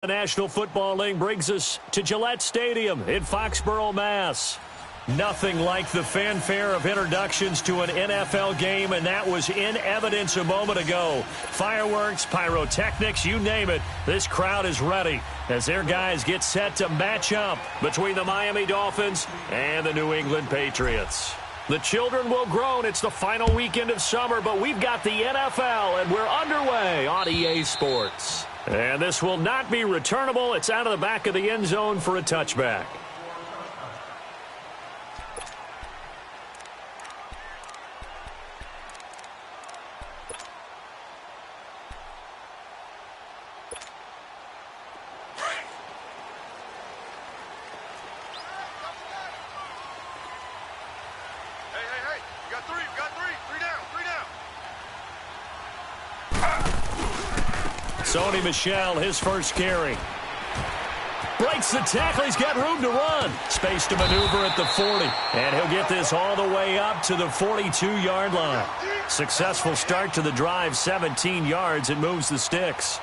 The National Football League brings us to Gillette Stadium in Foxborough, Mass. Nothing like the fanfare of introductions to an NFL game, and that was in evidence a moment ago. Fireworks, pyrotechnics, you name it. This crowd is ready as their guys get set to match up between the Miami Dolphins and the New England Patriots. The children will groan. It's the final weekend of summer, but we've got the NFL, and we're underway on EA Sports. And this will not be returnable. It's out of the back of the end zone for a touchback. Sony Michel, his first carry. Breaks the tackle. He's got room to run. Space to maneuver at the 40. And he'll get this all the way up to the 42-yard line. Successful start to the drive, 17 yards. It moves the sticks.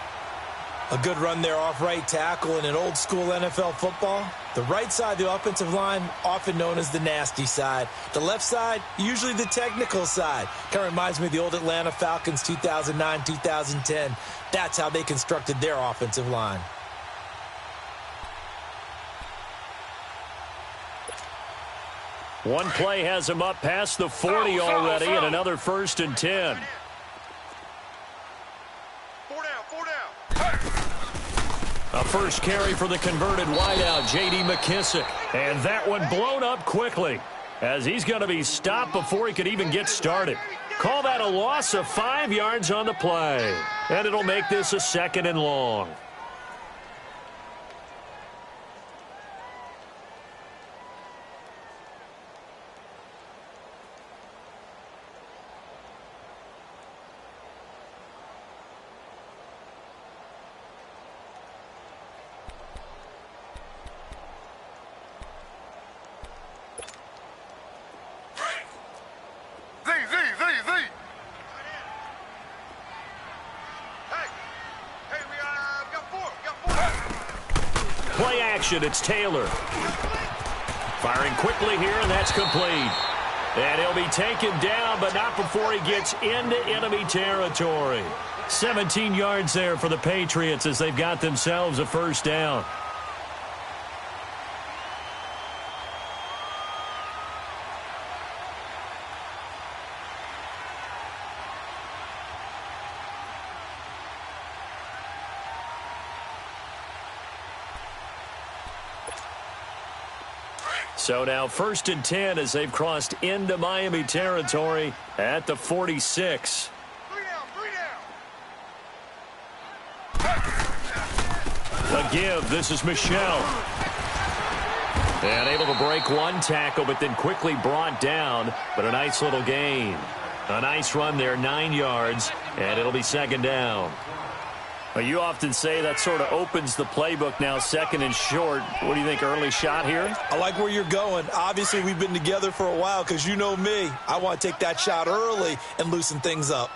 A good run there off right tackle in an old-school NFL football. The right side of the offensive line, often known as the nasty side. The left side, usually the technical side. Kind of reminds me of the old Atlanta Falcons 2009, 2010. That's how they constructed their offensive line. One play has him up past the 40 already, and another 1st and 10. A first carry for the converted wideout, J.D. McKissick. And that one blown up quickly as he's going to be stopped before he could even get started. Call that a loss of 5 yards on the play. And it'll make this a 2nd and long. Play action, it's Taylor. Firing quickly here, and that's complete. And he'll be taken down, but not before he gets into enemy territory. 17 yards there for the Patriots as they've got themselves a first down. So now 1st and 10 as they've crossed into Miami territory at the 46. A give. This is Michel. And able to break one tackle, but then quickly brought down. But a nice little gain. A nice run there, 9 yards, and it'll be 2nd down. Well, you often say that sort of opens the playbook now, 2nd and short. What do you think, early shot here? I like where you're going. Obviously, we've been together for a while because you know me. I want to take that shot early and loosen things up.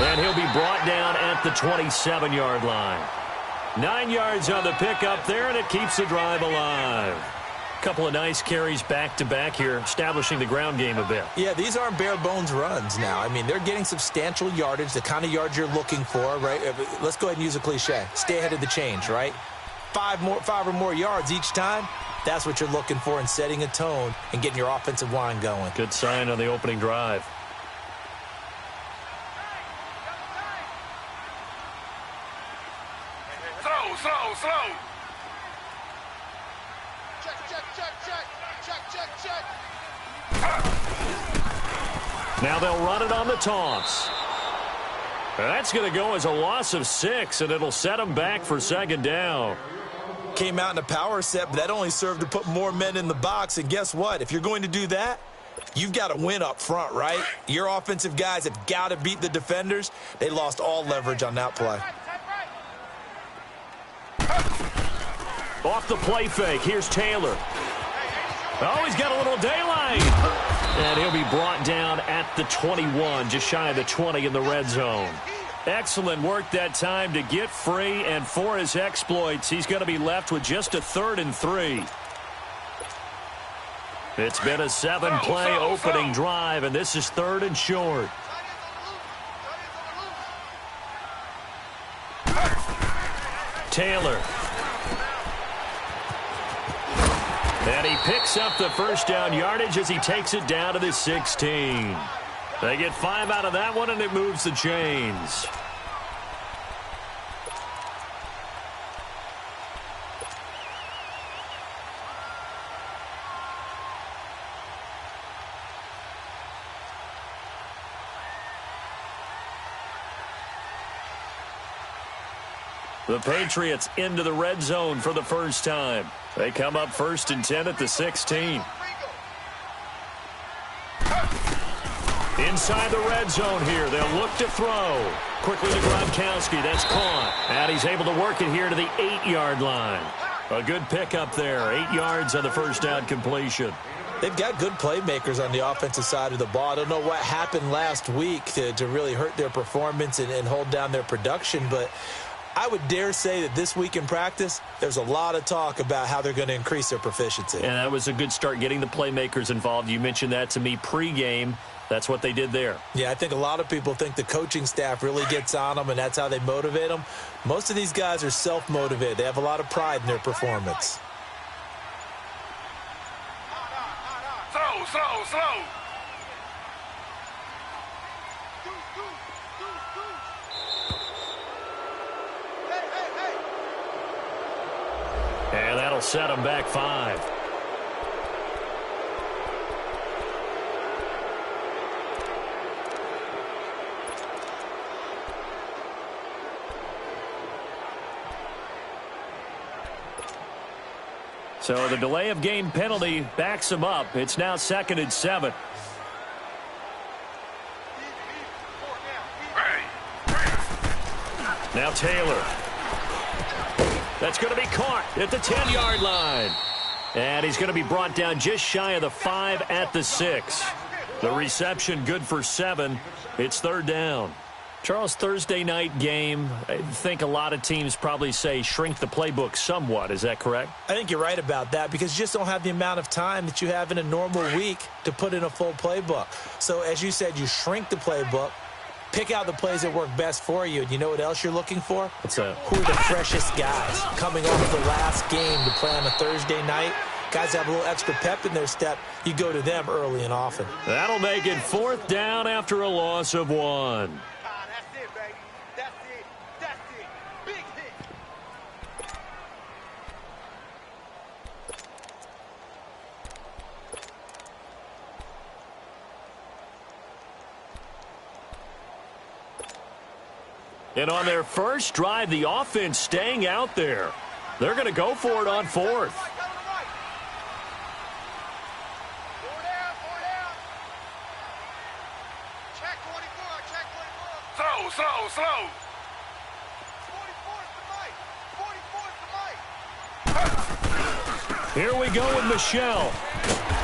And he'll be brought down at the 27-yard line. 9 yards on the pickup there, and it keeps the drive alive. Couple of nice carries back-to-back here, establishing the ground game a bit. Yeah, these aren't bare-bones runs now. I mean, they're getting substantial yardage, the kind of yards you're looking for, right? Let's go ahead and use a cliche. Stay ahead of the change, right? 5 or more yards each time. That's what you're looking for in setting a tone and getting your offensive line going. Good sign on the opening drive. Slow. Check. Now they'll run it on the toss. That's going to go as a loss of 6, and it'll set them back for 2nd down. Came out in a power set, but that only served to put more men in the box. And guess what? If you're going to do that, you've got to win up front, right? Your offensive guys have got to beat the defenders. They lost all leverage on that play. Off the play fake. Here's Taylor. Oh, he's got a little daylight. And he'll be brought down at the 21, just shy of the 20 in the red zone. Excellent work that time to get free, and for his exploits, he's going to be left with just a 3rd and 3. It's been a 7-play opening drive, and this is 3rd and short. Taylor. And he picks up the first down yardage as he takes it down to the 16. They get 5 out of that one, and it moves the chains. The Patriots into the red zone for the first time. They come up 1st and 10 at the 16. Inside the red zone here. They'll look to throw. Quickly to Gronkowski. That's caught. And he's able to work it here to the 8-yard line. A good pickup there. 8 yards on the first down completion. They've got good playmakers on the offensive side of the ball. I don't know what happened last week to really hurt their performance and hold down their production, but I would dare say that this week in practice, there's a lot of talk about how they're going to increase their proficiency. And that was a good start, getting the playmakers involved. You mentioned that to me pregame. That's what they did there. Yeah, I think a lot of people think the coaching staff really gets on them, and that's how they motivate them. Most of these guys are self-motivated. They have a lot of pride in their performance. Slow. And that'll set him back 5. So the delay of game penalty backs him up. It's now 2nd and 7. Now Taylor. That's going to be caught at the 10-yard line. And he's going to be brought down just shy of the 5 at the 6. The reception good for 7. It's 3rd down. Charles, Thursday night game, I think a lot of teams probably say shrink the playbook somewhat. Is that correct? I think you're right about that because you just don't have the amount of time that you have in a normal week to put in a full playbook. So as you said, you shrink the playbook, pick out the plays that work best for you. And you know what else you're looking for? Who are the freshest guys coming off of the last game to play on a Thursday night? Guys have a little extra pep in their step. You go to them early and often. That'll make it 4th down after a loss of 1. And on their first drive, the offense staying out there. They're going to go for it on 4th. Check 24, check 24. Slow. 44's the mic. Here we go with Michelle.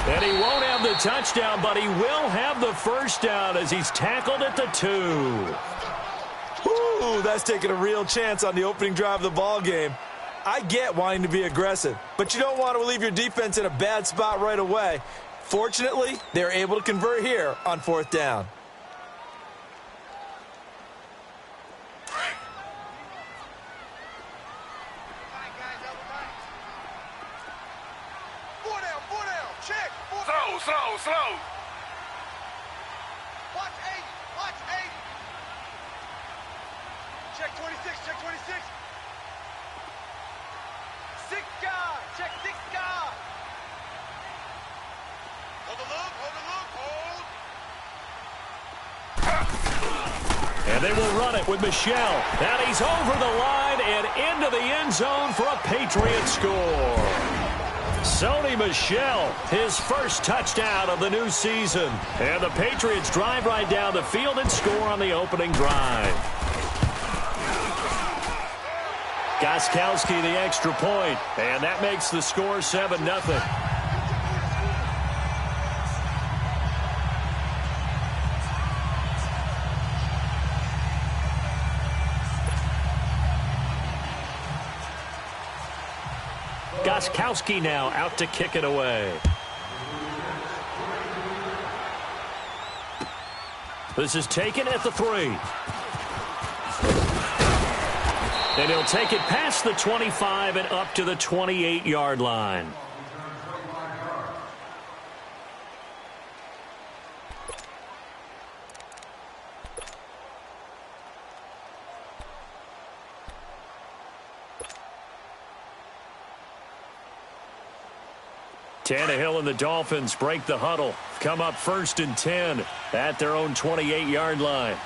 And he won't have the touchdown, but he will have the first down as he's tackled at the 2. Ooh, that's taking a real chance on the opening drive of the ball game. I get wanting to be aggressive, but you don't want to leave your defense in a bad spot right away. Fortunately, they're able to convert here on 4th down. Four down, check. Slow. Watch 80. Check 26. 6 guys. Check 6 guys. Hold the look. And they will run it with Michelle. And he's over the line and into the end zone for a Patriot score. Sony Michel, his first touchdown of the new season. And the Patriots drive right down the field and score on the opening drive. Gostkowski the extra point, and that makes the score 7-0. Gostkowski now out to kick it away. This is taken at the 3. And he'll take it past the 25 and up to the 28-yard line. Tannehill and the Dolphins break the huddle. Come up 1st and 10 at their own 28-yard line.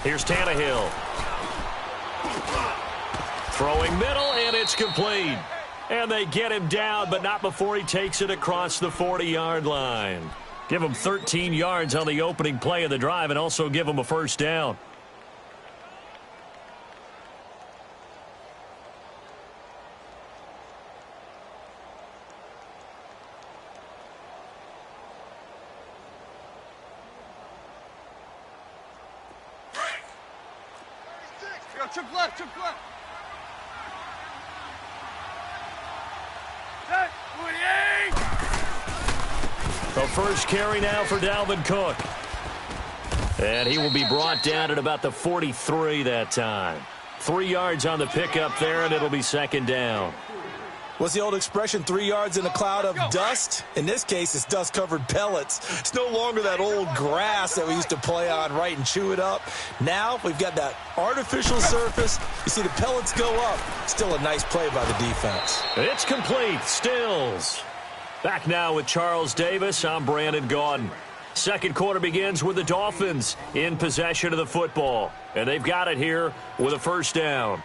Here's Tannehill. Throwing middle, and it's complete. And they get him down, but not before he takes it across the 40-yard line. Give him 13 yards on the opening play of the drive and also give him a first down. Trip left. The first carry now for Dalvin Cook. And he will be brought down at about the 43 that time. 3 yards on the pickup there, and it'll be 2nd down. What's the old expression, 3 yards in a cloud of dust? In this case, it's dust-covered pellets. It's no longer that old grass that we used to play on, right, and chew it up. Now we've got that artificial surface. You see the pellets go up. Still a nice play by the defense. It's complete. Stills. Back now with Charles Davis. I'm Brandon Gaudin. Second quarter begins with the Dolphins in possession of the football. And they've got it here with a first down.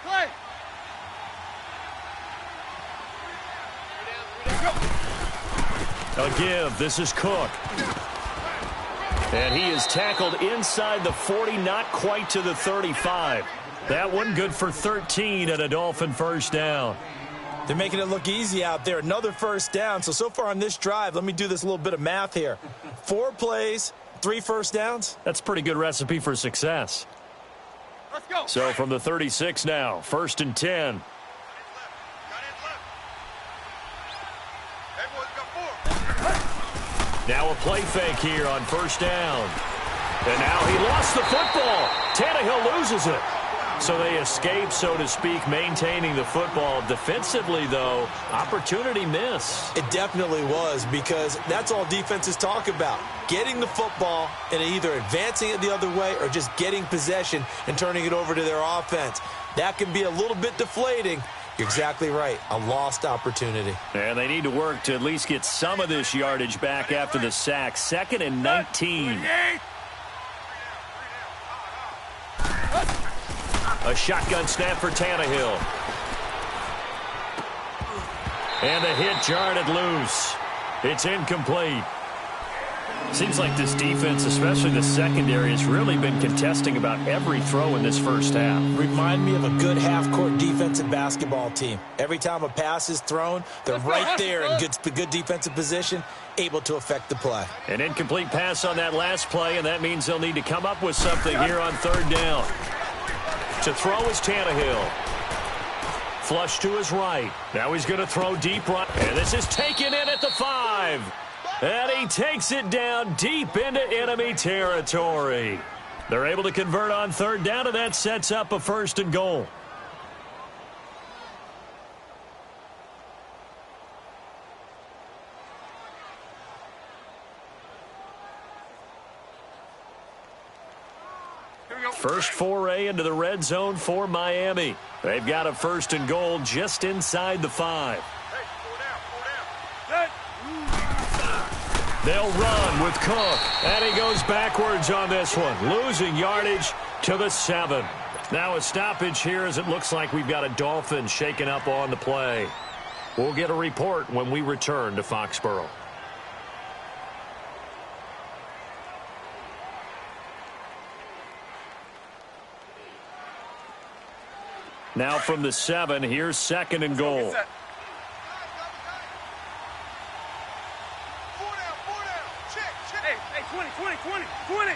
Clay. A give. This is Cook. And he is tackled inside the 40, not quite to the 35. That one good for 13 and a Dolphin first down. They're making it look easy out there. Another first down. So far on this drive, let me do this little bit of math here. 4 plays, 3 first downs. That's a pretty good recipe for success. Let's go. So from the 36 now, 1st and 10. Now a play fake here on first down. And now he lost the football. Tannehill loses it. So they escape, so to speak, maintaining the football. Defensively, though, opportunity miss. It definitely was, because that's all defenses talk about. Getting the football and either advancing it the other way or just getting possession and turning it over to their offense. That can be a little bit deflating. You're exactly right. A lost opportunity. And they need to work to at least get some of this yardage back after the sack. 2nd and 19. A shotgun snap for Tannehill. And the hit jarred it loose. It's incomplete. Seems like this defense, especially the secondary, has really been contesting about every throw in this first half. Remind me of a good half-court defensive basketball team. Every time a pass is thrown, they're right there in good defensive position, able to affect the play. An incomplete pass on that last play, and that means they'll need to come up with something here on 3rd down. To throw is Tannehill. Flush to his right. Now he's going to throw deep right. And this is taken in at the 5. And he takes it down deep into enemy territory. They're able to convert on 3rd down, and that sets up a 1st and goal. First foray into the red zone for Miami. They've got a 1st and goal just inside the 5. They'll run with Cook, and he goes backwards on this one, losing yardage to the 7. Now a stoppage here, as it looks like we've got a Dolphin shaken up on the play. We'll get a report when we return to Foxborough. Now from the 7, here's 2nd and goal. 20, 20.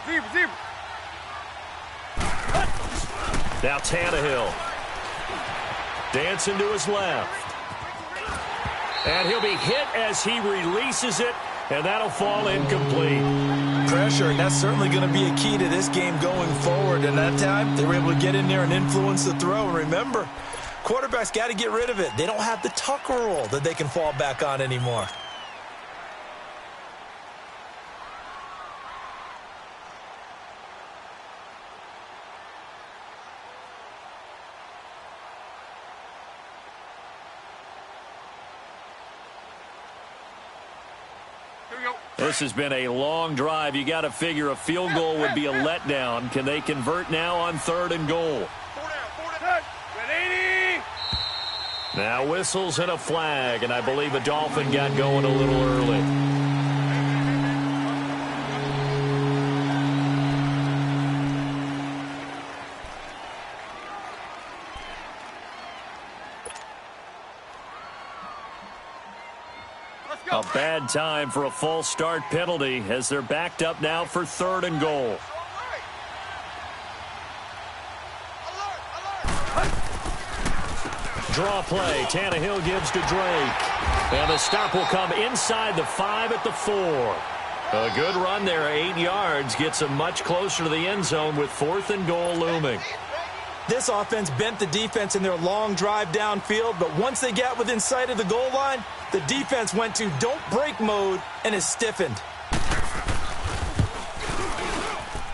Zebra, zebra. Now Tannehill. Dancing to his left. And he'll be hit as he releases it, and that'll fall incomplete. Pressure, and that's certainly going to be a key to this game going forward. And that time, they were able to get in there and influence the throw. And remember, quarterbacks got to get rid of it. They don't have the tuck rule that they can fall back on anymore. This has been a long drive. You got to figure a field goal would be a letdown. Can they convert now on 3rd and goal? Now whistles and a flag, and I believe a Dolphin got going a little early. A bad time for a false start penalty as they're backed up now for 3rd and goal. Draw play. Tannehill gives to Drake. And the stop will come inside the 5 at the 4. A good run there, 8 yards. Gets them much closer to the end zone with 4th and goal looming. This offense bent the defense in their long drive downfield, but once they got within sight of the goal line, the defense went to don't break mode and is stiffened.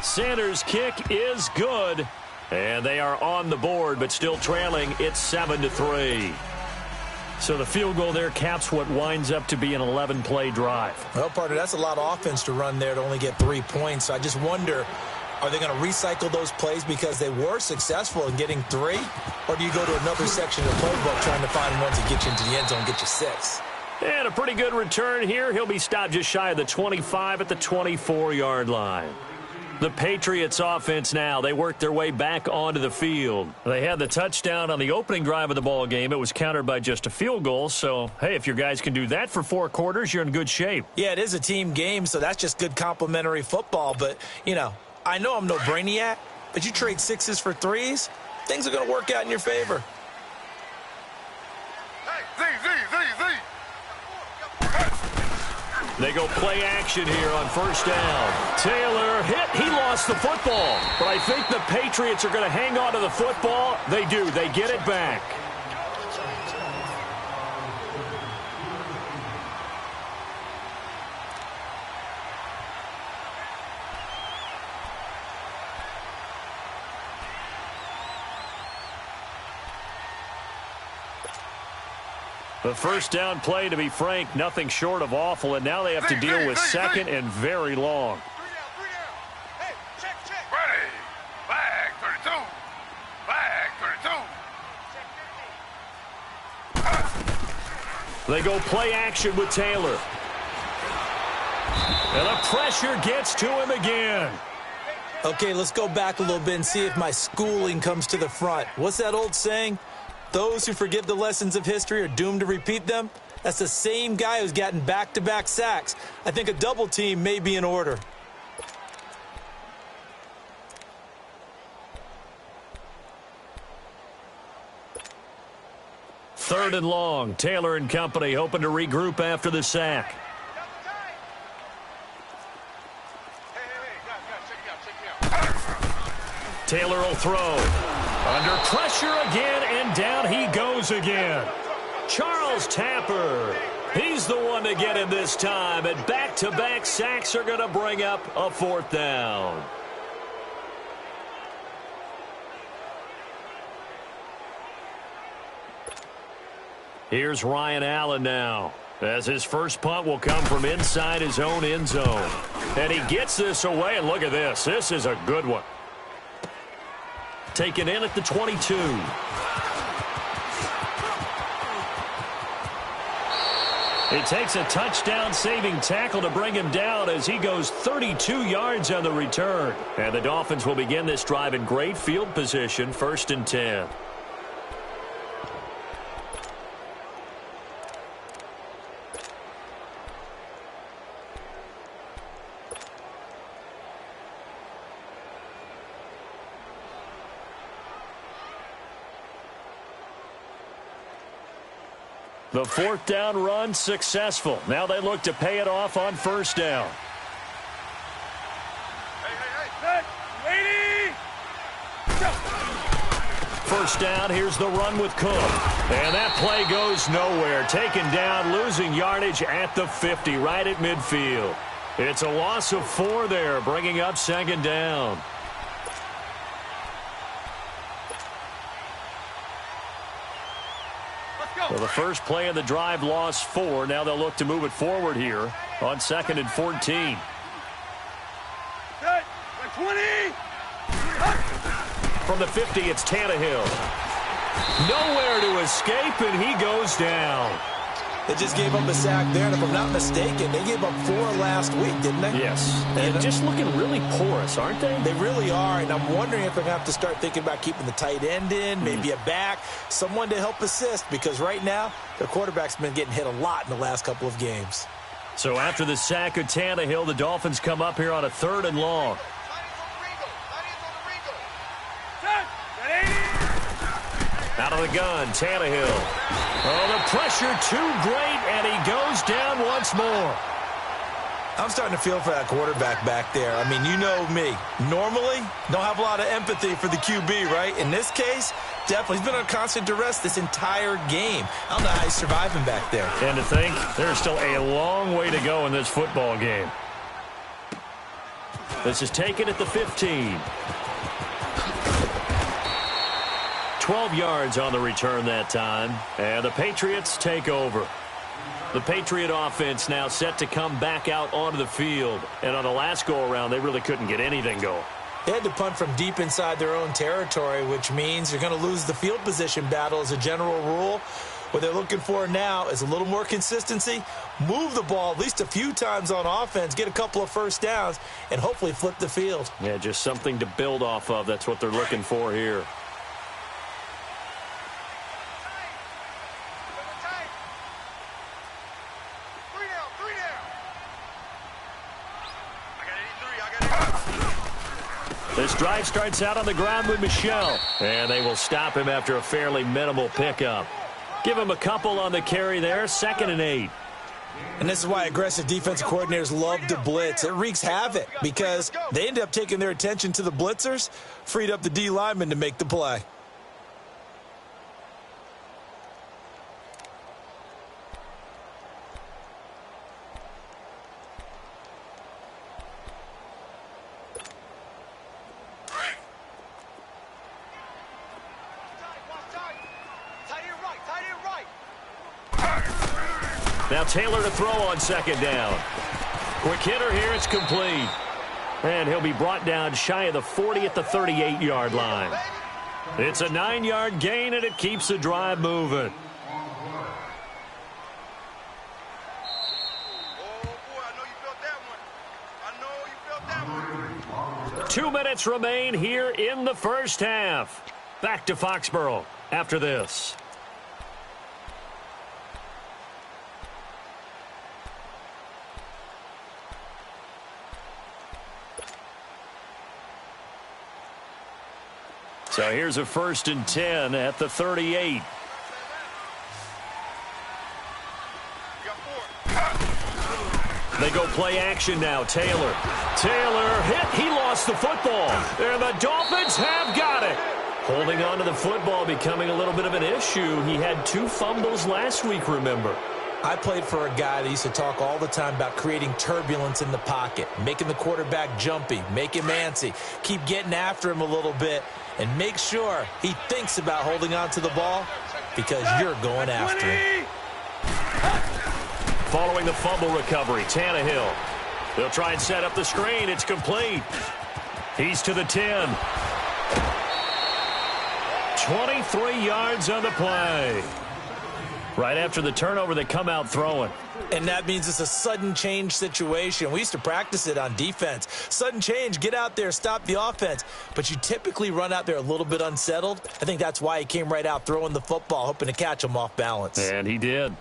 Sanders' kick is good, and they are on the board, but still trailing. It's 7-3. So the field goal there caps what winds up to be an 11-play drive. Well, partner, that's a lot of offense to run there to only get 3 points. So I just wonder, are they going to recycle those plays because they were successful in getting 3? Or do you go to another section of the playbook trying to find ones that get you into the end zone and get you 6? And a pretty good return here. He'll be stopped just shy of the 25 at the 24-yard line. The Patriots offense now, they worked their way back onto the field. They had the touchdown on the opening drive of the ball game. It was countered by just a field goal. So, hey, if your guys can do that for 4 quarters, you're in good shape. Yeah, it is a team game, so that's just good complimentary football. But, you know, I know I'm no brainiac, but you trade 6s for 3s, things are going to work out in your favor. They go play action here on 1st down. Taylor hit. He lost the football. But I think the Patriots are going to hang on to the football. They do. They get it back. The first down play, to be frank, nothing short of awful, and now they have to deal with 2nd and very long. 3 down. Hey, check. Ready. Flag 32. Flag 32. They go play action with Taylor. And the pressure gets to him again. Okay, let's go back a little bit and see if my schooling comes to the front. What's that old saying? Those who forget the lessons of history are doomed to repeat them. That's the same guy who's gotten back-to-back sacks. I think a double team may be in order. Third and long. Taylor and company hoping to regroup after the sack. Taylor will throw. Under pressure again, and down he goes again. Charles Tapper. He's the one to get him this time, and back-to-back sacks are going to bring up a 4th down. Here's Ryan Allen now, as his first punt will come from inside his own end zone. And he gets this away, and look at this. This is a good one. Taken in at the 22. It takes a touchdown-saving tackle to bring him down as he goes 32 yards on the return. And the Dolphins will begin this drive in great field position, 1st and 10. The fourth down run successful. Now they look to pay it off on first down. First down, here's the run with Cook. And that play goes nowhere. Taken down, losing yardage at the 50, right at midfield. It's a loss of 4 there, bringing up second down. Well, the first play of the drive lost 4. Now they'll look to move it forward here on 2nd and 14. 20! From the 50, it's Tannehill. Nowhere to escape, and he goes down. They just gave up a sack there, and if I'm not mistaken, they gave up 4 last week, didn't they? Yes. And just looking really porous, aren't they? They really are, and I'm wondering if they're going to have to start thinking about keeping the tight end in, maybe a back, someone to help assist, because right now, their quarterback's been getting hit a lot in the last couple of games. So after the sack of Tannehill, the Dolphins come up here on a 3rd and long. Out of the gun, Tannehill. Oh, the pressure too great, and he goes down once more. I'm starting to feel for that quarterback back there. I mean, you know me. Normally, don't have a lot of empathy for the QB, right? In this case, definitely. He's been on constant duress this entire game. I don't know how he's surviving back there. And to think, there's still a long way to go in this football game. This is taken at the 15. 12 yards on the return that time, and the Patriots take over. The Patriot offense now set to come back out onto the field, and on the last go-around, they really couldn't get anything going. They had to punt from deep inside their own territory, which means you're going to lose the field position battle as a general rule. What they're looking for now is a little more consistency, move the ball at least a few times on offense, get a couple of first downs, and hopefully flip the field. Yeah, just something to build off of. That's what they're looking for here. This drive starts out on the ground with Michel, and they will stop him after a fairly minimal pickup. Give him a couple on the carry there, 2nd and 8. And this is why aggressive defensive coordinators love to blitz. It wreaks havoc because they end up taking their attention to the blitzers, freed up the D lineman to make the play. Now Taylor to throw on 2nd down. Quick hitter here, it's complete. And he'll be brought down shy of the 40 at the 38-yard line. It's a 9-yard gain, and it keeps the drive moving. Oh, boy, I know you felt that one. 2 minutes remain here in the first half. Back to Foxborough after this. So here's a 1st and 10 at the 38. They go play action now. Taylor hit. He lost the football. And the Dolphins have got it. Holding on to the football becoming a little bit of an issue. He had 2 fumbles last week, remember. I played for a guy that used to talk all the time about creating turbulence in the pocket, making the quarterback jumpy, make him antsy, keep getting after him a little bit, and make sure he thinks about holding on to the ball because you're going after him. Following the fumble recovery, Tannehill. They'll try and set up the screen. It's complete. He's to the 10. 23 yards on the play. Right after the turnover, they come out throwing. And that means it's a sudden change situation. We used to practice it on defense. Sudden change, get out there, stop the offense. But you typically run out there a little bit unsettled. I think that's why he came right out throwing the football, hoping to catch him off balance. And he did.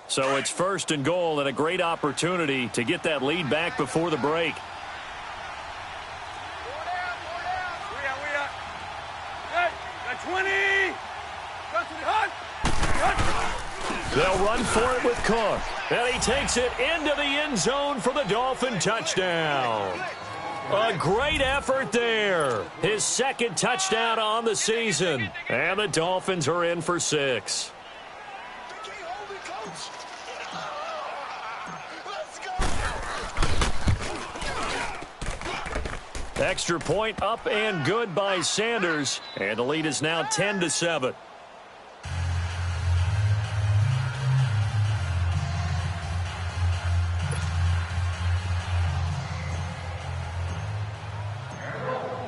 So it's 1st and goal and a great opportunity to get that lead back before the break. They'll run for it with Cook. And he takes it into the end zone for the Dolphin touchdown. A great effort there. His 2nd touchdown on the season. And the Dolphins are in for 6. Extra point up and good by Sanders. And the lead is now 10-7.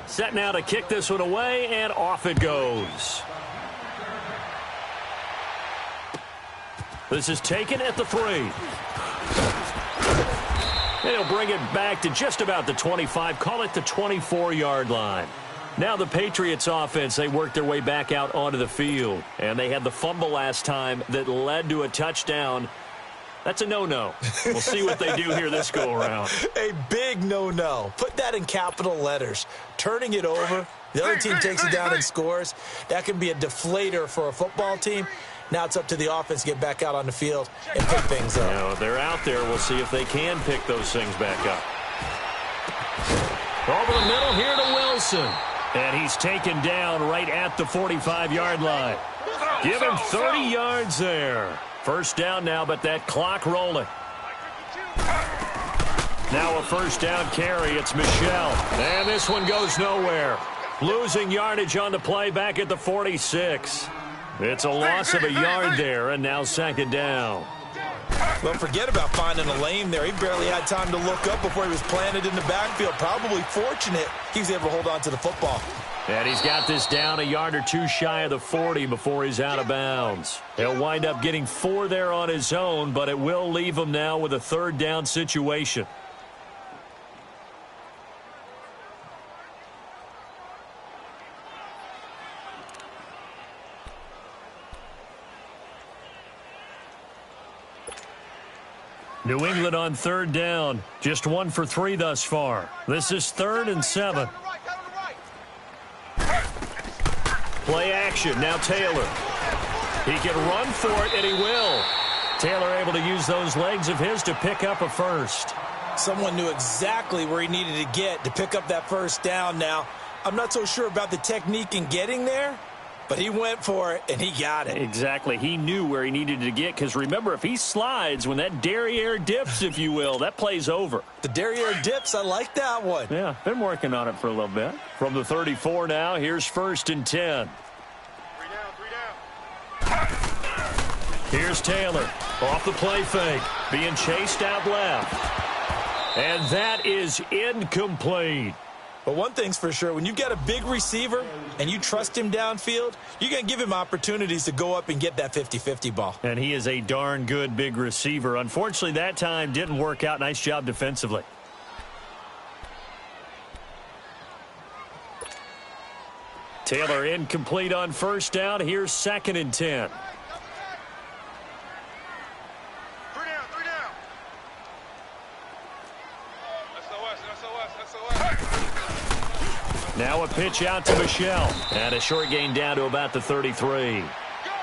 Set now to kick this one away, and off it goes. This is taken at the 3. And he'll bring it back to just about the 25, call it the 24-yard line. Now the Patriots offense, they worked their way back out onto the field. And they had the fumble last time that led to a touchdown. That's a no-no. We'll see what they do here this go-around. A big no-no. Put that in capital letters. Turning it over, the other team takes it down and scores. That can be a deflator for a football team. Now it's up to the offense to get back out on the field and pick things up. Now, they're out there. We'll see if they can pick those things back up. Over the middle here to Wilson. And he's taken down right at the 45-yard line. Give him 30 yards there. 1st down now, but that clock rolling. Now a 1st down carry. It's Michel. And this one goes nowhere. Losing yardage on the play back at the 46. It's a loss of a yard there, and now 2nd down. Well, forget about finding a lane there. He barely had time to look up before he was planted in the backfield. Probably fortunate he was able to hold on to the football. And he's got this down a yard or 2 shy of the 40 before he's out of bounds. He'll wind up getting 4 there on his own, but it will leave him now with a 3rd down situation. New England on 3rd down. Just 1 for 3 thus far. This is 3rd and 7. Play action. Now Taylor. He can run for it, and he will. Taylor able to use those legs of his to pick up a 1st. Someone knew exactly where he needed to get to pick up that 1st down now. I'm not so sure about the technique in getting there, but he went for it, and he got it. Exactly. He knew where he needed to get, because remember, if he slides, when that derriere dips, if you will, that play's over. The derriere dips, I like that one. Yeah, been working on it for a little bit. From the 34 now, here's 1st and 10. 3 down. Here's Taylor. Off the play fake. Being chased out left. And that is incomplete. But one thing's for sure, when you've got a big receiver and you trust him downfield, you're going to give him opportunities to go up and get that 50-50 ball. And he is a darn good big receiver. Unfortunately, that time didn't work out. Nice job defensively. Taylor incomplete on 1st down. Here's 2nd and 10. 3 down. Now a pitch out to Michel. And a short gain down to about the 33.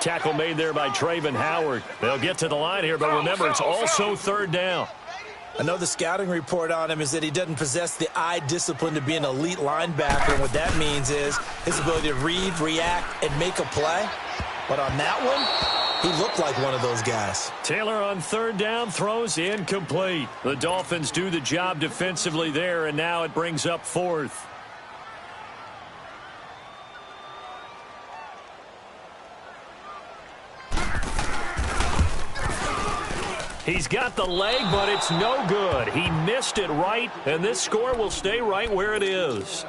Tackle made there by Traven Howard. They'll get to the line here, but remember, it's also 3rd down. I know the scouting report on him is that he doesn't possess the eye discipline to be an elite linebacker. And what that means is his ability to read, react, and make a play. But on that one, he looked like one of those guys. Taylor on 3rd down, throws incomplete. The Dolphins do the job defensively there, and now it brings up 4th. He's got the leg, but it's no good. He missed it right, and this score will stay right where it is.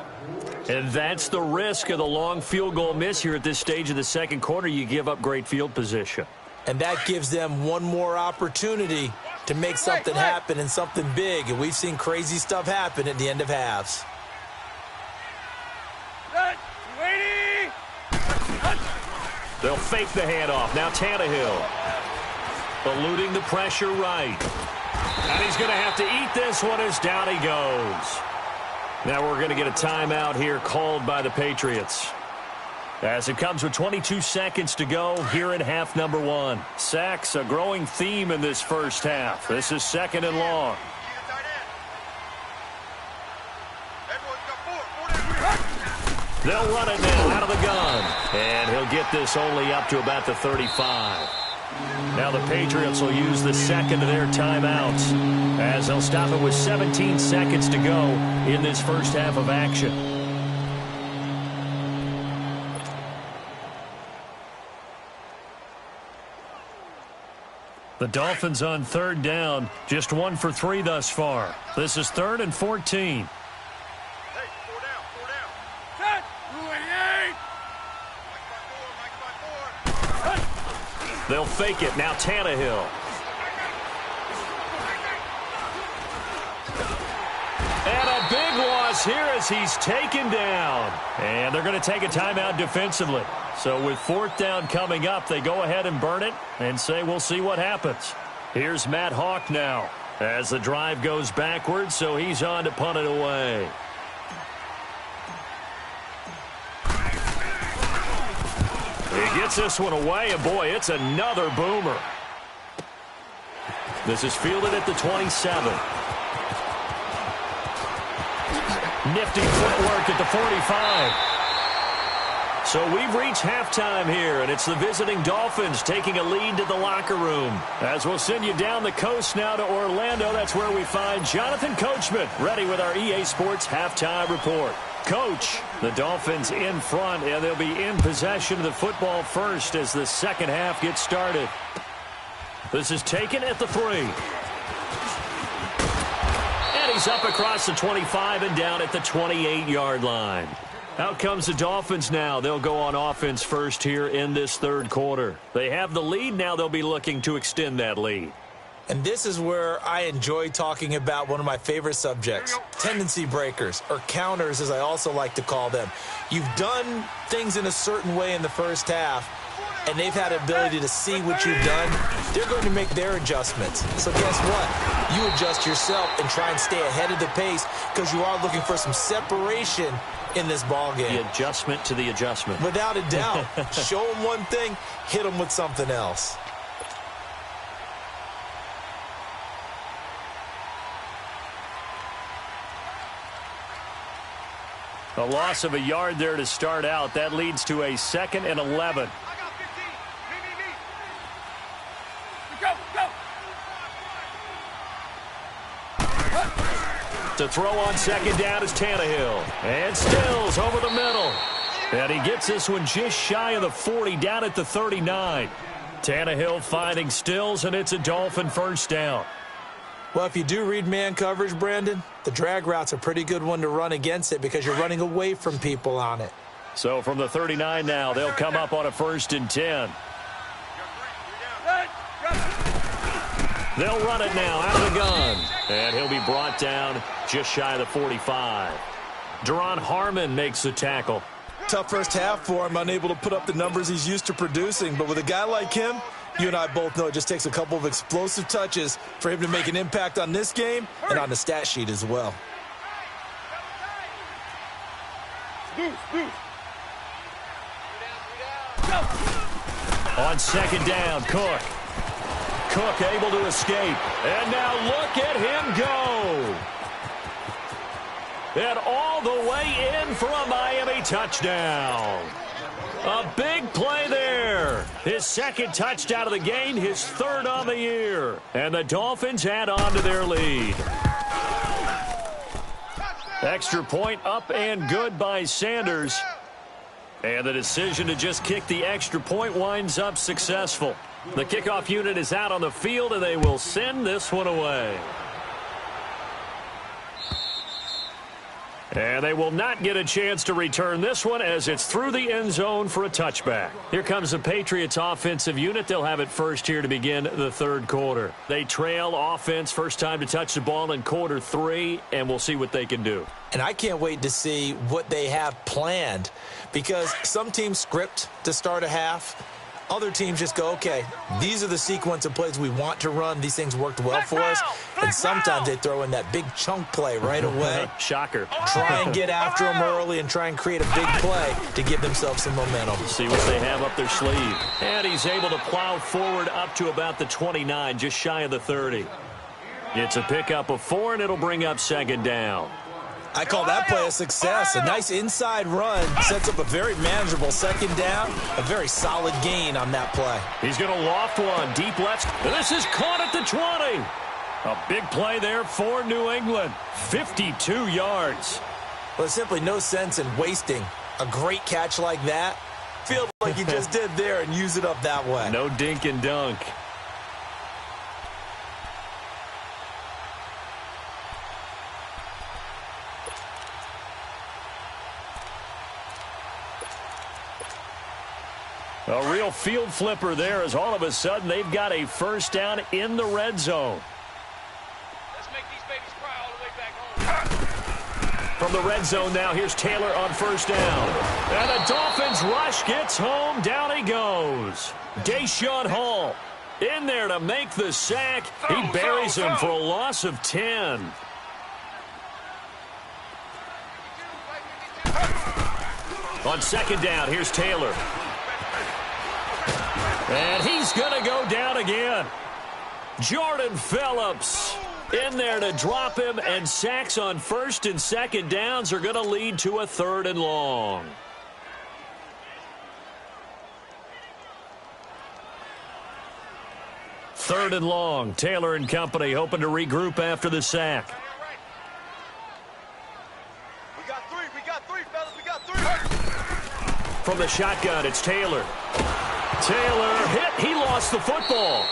And that's the risk of the long field goal miss here at this stage of the 2nd quarter. You give up great field position. And that gives them one more opportunity to make something happen and something big. And we've seen crazy stuff happen at the end of halves. They'll fake the handoff. Now Tannehill. eluding the pressure right. And he's going to have to eat this one as down he goes. Now we're going to get a timeout here called by the Patriots. As it comes with 22 seconds to go here in half number 1. Sacks, a growing theme in this first half. This is 2nd and long. They'll run it now out of the gun. And he'll get this only up to about the 35. Now the Patriots will use the second of their timeouts as they'll stop it with 17 seconds to go in this first half of action. The Dolphins on 3rd down, just 1 for 3 thus far. This is 3rd and 14. They'll fake it. Now Tannehill. And a big loss here as he's taken down. And they're going to take a timeout defensively. So with 4th down coming up, they go ahead and burn it and say we'll see what happens. Here's Matt Hawk now as the drive goes backwards, so he's on to punt it away. He gets this one away, and boy, it's another boomer. This is fielded at the 27. Nifty footwork at the 45. So we've reached halftime here, and it's the visiting Dolphins taking a lead to the locker room. As we'll send you down the coast now to Orlando, that's where we find Jonathan Coachman ready with our EA Sports Halftime Report. Coach, the Dolphins in front, and they'll be in possession of the football first as the second half gets started. This is taken at the 3. And he's up across the 25 and down at the 28-yard line. Out comes the Dolphins now. They'll go on offense first here in this 3rd quarter. They have the lead. Now they'll be looking to extend that lead. And this is where I enjoy talking about one of my favorite subjects, tendency breakers, or counters as I also like to call them. You've done things in a certain way in the first half, and they've had the ability to see what you've done. They're going to make their adjustments. So guess what? You adjust yourself and try and stay ahead of the pace because you are looking for some separation in this ball game. The adjustment to the adjustment. Without a doubt. Show them one thing, hit them with something else. A loss of a yard there to start out. That leads to a 2nd and 11. To throw on 2nd down is Tannehill. And Stills over the middle. And he gets this one just shy of the 40 down at the 39. Tannehill finding Stills, and it's a Dolphin 1st down. Well, if you do read man coverage, Brandon, the drag route's a pretty good one to run against it because you're running away from people on it. So from the 39 now, they'll come up on a 1st and 10. They'll run it now out of the gun. And he'll be brought down just shy of the 45. Daron Harmon makes the tackle. Tough first half for him, unable to put up the numbers he's used to producing. But with a guy like him, you and I both know it just takes a couple of explosive touches for him to make an impact on this game and on the stat sheet as well. On 2nd down, Cook. Cook able to escape. And now look at him go. And all the way in for a Miami touchdown. A big play there. His 2nd touchdown of the game, his 3rd on the year. And the Dolphins add on to their lead. Extra point up and good by Sanders. And the decision to just kick the extra point winds up successful. The kickoff unit is out on the field, and they will send this one away. And they will not get a chance to return this one as it's through the end zone for a touchback. Here comes the Patriots offensive unit. They'll have it first here to begin the 3rd quarter. They trail offense, first time to touch the ball in quarter 3, and we'll see what they can do. And I can't wait to see what they have planned because some teams script to start a half. Other teams just go, okay, these are the sequence of plays we want to run. These things worked well for us. And sometimes they throw in that big chunk play right away. Shocker. Try and get after them early and try and create a big play to give themselves some momentum. See what they have up their sleeve. And he's able to plow forward up to about the 29, just shy of the 30. It's a pickup of 4, and it'll bring up second down. I call that play a success. A nice inside run sets up a very manageable second down. A very solid gain on that play. He's going to loft one deep left. This is caught at the 20. A big play there for New England. 52 yards. Well, there's simply no sense in wasting a great catch like that. Feel like you just did there and use it up that way. No dink and dunk. A real field flipper there as all of a sudden they've got a first down in the red zone. Let's make these babies cry all the way back home. From the red zone now, here's Taylor on first down. And the Dolphins rush gets home. Down he goes. Deshaun Hall in there to make the sack. He buries him for a loss of 10. On second down, here's Taylor. And he's going to go down again. Jordan Phillips in there to drop him, and sacks on first and second downs are going to lead to a third and long. Third and long. Taylor and company hoping to regroup after the sack. We got three, fellas. We got three. From the shotgun, it's Taylor. Taylor hit. He lost the football.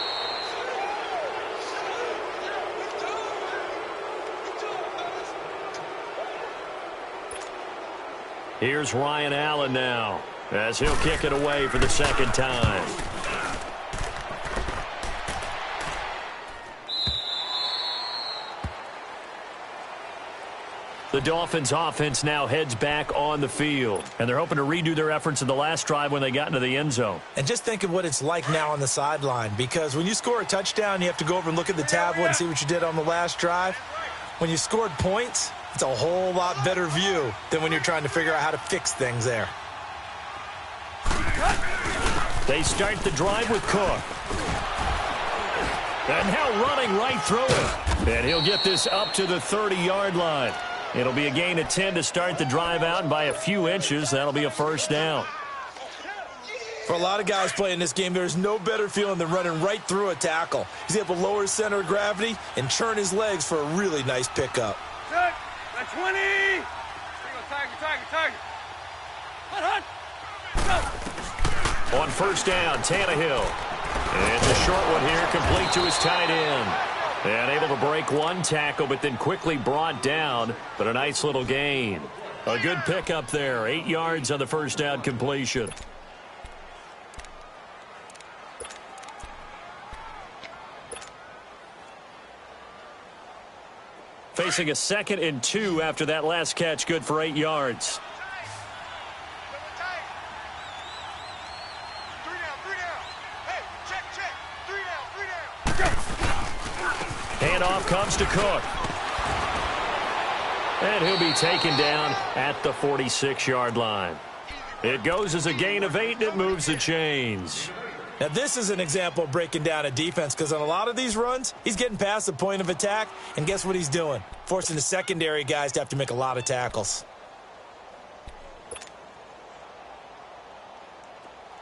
Here's Ryan Allen now as he'll kick it away for the second time. The Dolphins offense now heads back on the field, and they're hoping to redo their efforts in the last drive when they got into the end zone. And just think of what it's like now on the sideline, because when you score a touchdown, you have to go over and look at the tablet and see what you did on the last drive. When you scored points, it's a whole lot better view than when you're trying to figure out how to fix things there. They start the drive with Cook. And now running right through it. And he'll get this up to the 30-yard line. It'll be a gain of 10 to start the drive out, and by a few inches, that'll be a first down. For a lot of guys playing this game, there's no better feeling than running right through a tackle. He's able to lower his center of gravity and turn his legs for a really nice pickup. Set. At 20. Here you go, Tiger. Hunt. Go. On first down, Tannehill. And the short one here, complete to his tight end. And able to break one tackle, but then quickly brought down. But a nice little gain. A good pickup there. 8 yards on the first down completion. Facing a 2nd and 2 after that last catch, good for 8 yards. Handoff comes to Cook. And he'll be taken down at the 46-yard line. It goes as a gain of 8, and it moves the chains. Now, this is an example of breaking down a defense, because on a lot of these runs, he's getting past the point of attack, and guess what he's doing? Forcing the secondary guys to have to make a lot of tackles.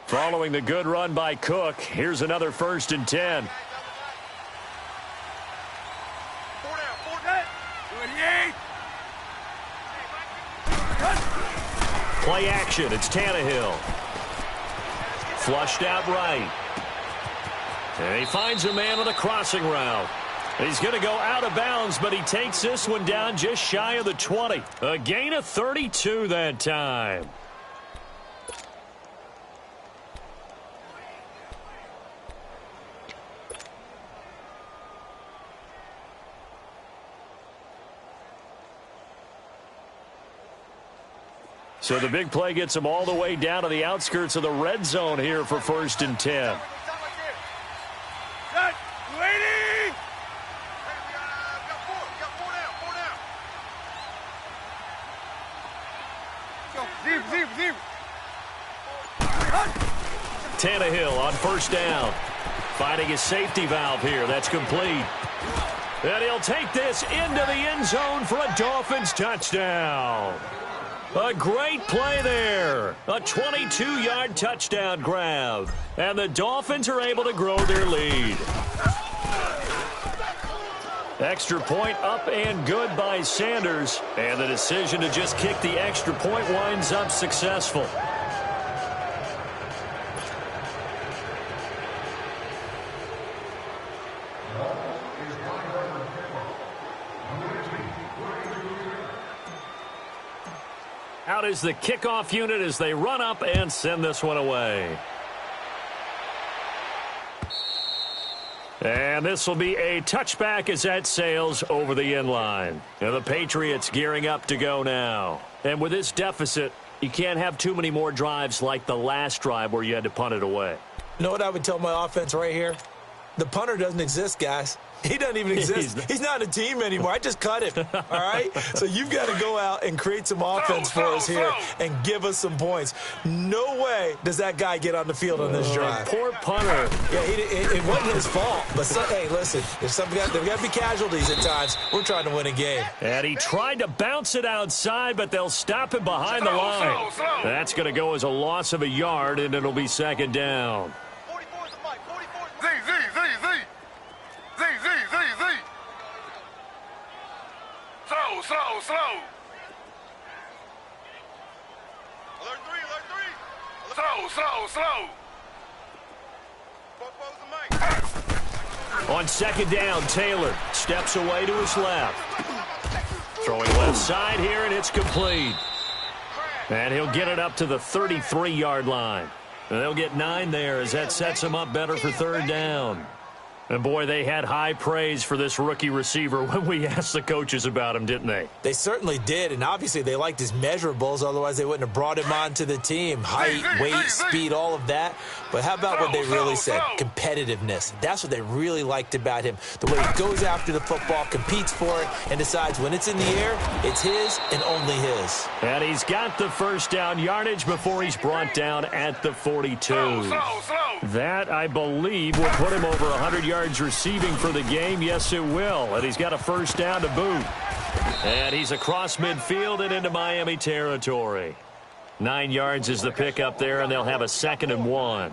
Following the good run by Cook, here's another 1st and 10. Play action. It's Tannehill. Flushed out right. And he finds a man on a crossing route. He's going to go out of bounds, but he takes this one down just shy of the 20. A gain of 32 that time. So the big play gets them all the way down to the outskirts of the red zone here for 1st and 10. Set. 280. 0. Tannehill on 1st down. Finding his safety valve here. That's complete. And he'll take this into the end zone for a Dolphins touchdown. A great play there. A 22-yard touchdown grab. And the Dolphins are able to grow their lead. Extra point up and good by Sanders. And the decision to just kick the extra point winds up successful. Out is the kickoff unit as they run up and send this one away. And this will be a touchback as that sails over the end line. And the Patriots gearing up to go now. And with this deficit, you can't have too many more drives like the last drive where you had to punt it away. You know what I would tell my offense right here? The punter doesn't exist, guys. He doesn't even exist. He's not a team anymore. I just cut him, all right? So you've got to go out and create some offense for us here and give us some points. No way does that guy get on the field on this drive. Poor punter. Yeah, it wasn't his fault. But, hey, listen, there's got to be casualties at times. We're trying to win a game. And he tried to bounce it outside, but they'll stop him behind the line. That's going to go as a loss of a yard, and it'll be 2nd down. Slow. Alert 3. Slow. On 2nd down, Taylor steps away to his left. Throwing left side here, and it's complete. And he'll get it up to the 33-yard line. And they'll get 9 there as that sets him up better for 3rd down. And, boy, they had high praise for this rookie receiver when we asked the coaches about him, didn't they? They certainly did, and obviously they liked his measurables. Otherwise, they wouldn't have brought him onto the team. Height, weight, speed, all of that. But how about what they really said? Competitiveness. That's what they really liked about him. The way he goes after the football, competes for it, and decides when it's in the air, it's his and only his. And he's got the 1st down yardage before he's brought down at the 42. That, I believe, will put him over 100 yards receiving for the game. Yes, it will. And he's got a 1st down to boot. And he's across midfield and into Miami territory. 9 yards is the pickup there, and they'll have a 2nd and 1.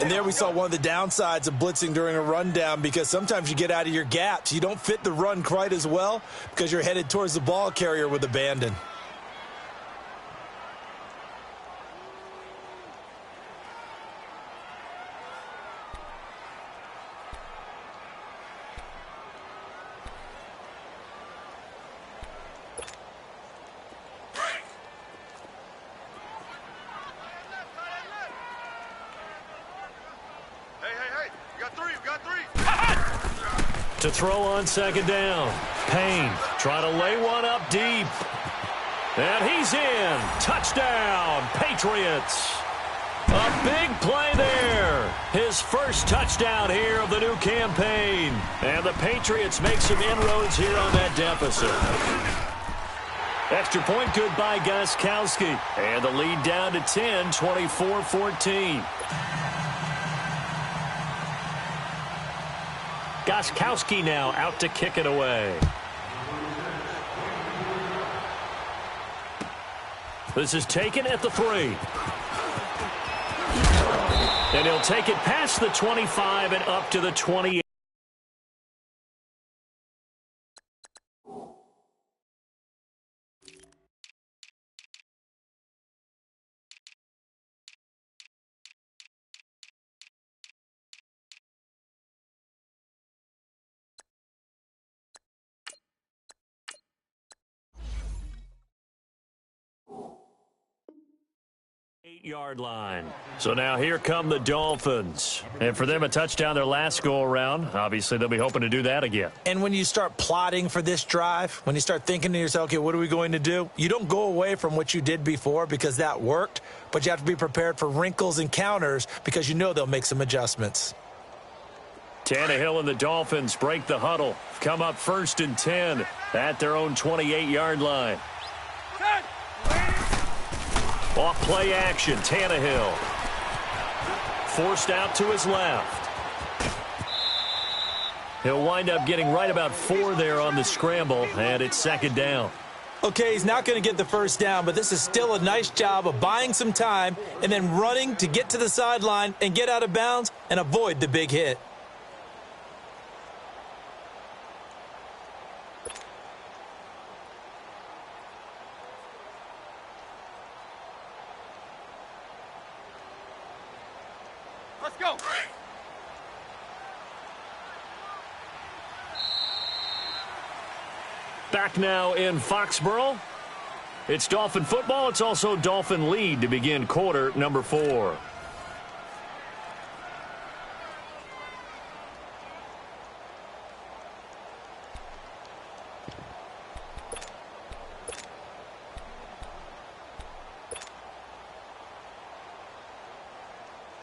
And there we saw one of the downsides of blitzing during a rundown, because sometimes you get out of your gaps. You don't fit the run quite as well because you're headed towards the ball carrier with abandon. To throw on 2nd down. Payne trying to lay one up deep. And he's in. Touchdown, Patriots. A big play there. His 1st touchdown here of the new campaign. And the Patriots make some inroads here on that deficit. Extra point good by Gostkowski. And the lead down to 10, 24-14. Gostkowski now out to kick it away. This is taken at the 3. And he'll take it past the 25 and up to the 28. Yard line. So now here come the Dolphins. And for them, a touchdown their last go-around. Obviously, they'll be hoping to do that again. And when you start plotting for this drive, when you start thinking to yourself, okay, what are we going to do? You don't go away from what you did before because that worked, but you have to be prepared for wrinkles and counters because you know they'll make some adjustments. Tannehill and the Dolphins break the huddle. Come up 1st and 10 at their own 28-yard line. Off play action, Tannehill. Forced out to his left. He'll wind up getting right about 4 there on the scramble, and it's 2nd down. Okay, he's not going to get the first down, but this is still a nice job of buying some time and then running to get to the sideline and get out of bounds and avoid the big hit. Let's go. Back now in Foxborough. It's Dolphin football. It's also Dolphin lead to begin quarter number 4.